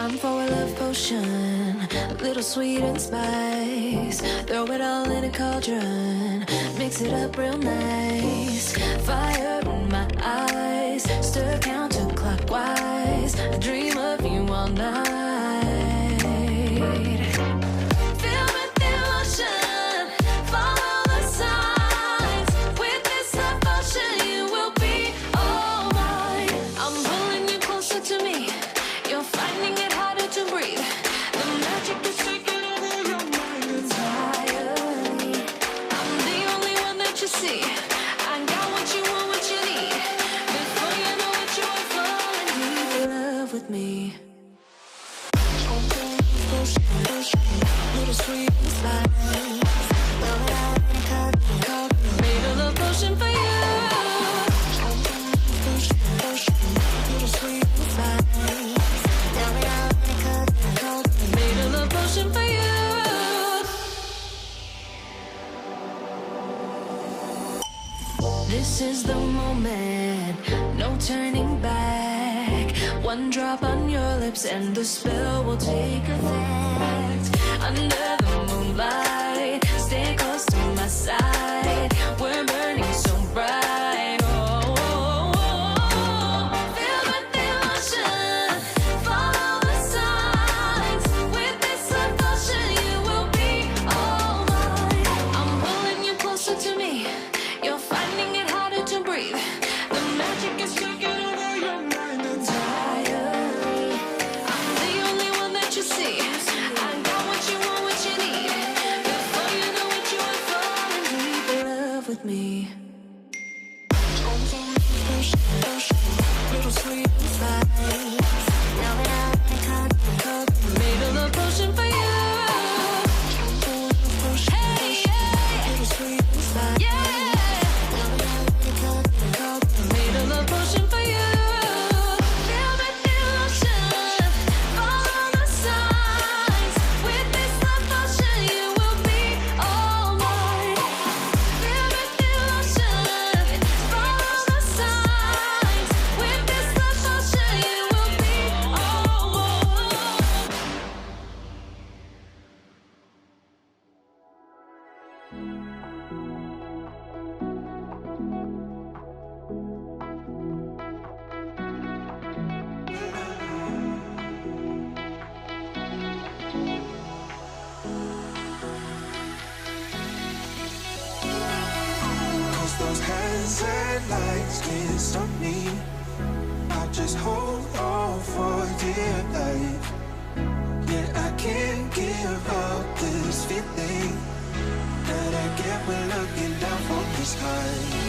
Time for a love potion, a little sweet and spice. Throw it all in a cauldron, mix it up real nice. Fire in my eyes, stir counterclockwise. I dream of you all night. Feel with devotion, follow the signs. With this devotion, you will be all mine. I'm pulling you closer to me. You're finding it harder to breathe. The magic is taking over your mind entirely. I'm the only one that you see. I got what you want, what you need. Before you know it, you are falling deep in love with me. Little sweet and spice. Made a love potion for you. Little sweet and spice. Made a love potion for you. This is the moment, no turning back. One drop on your lips and the spell will take effect. Under the moonlight, stay close to my side. We're burning so bright. Oh, oh, oh. Feel the devotion, follow the signs. With this devotion, you will be all mine. I'm pulling you closer to me. You're finding it harder to breathe. The magic is taking over your mind entirely. I'm the only one that you see. I got what you want, what you need. Before you know it, you are falling deep in love with me. Little sweet and spice. Made a love potion for you. Hey, yeah. Little sweet and spice. Yeah. Made a love potion for you. Feel the devotion, follow the signs. With this devotion, you will be all mine. Feel the devotion, follow the signs. With this devotion, you will be all mine. Cause those hazard lights can't stop me. I'll just hold on for dear life. Yeah, I can't give up this feeling that I get when looking down from the sky.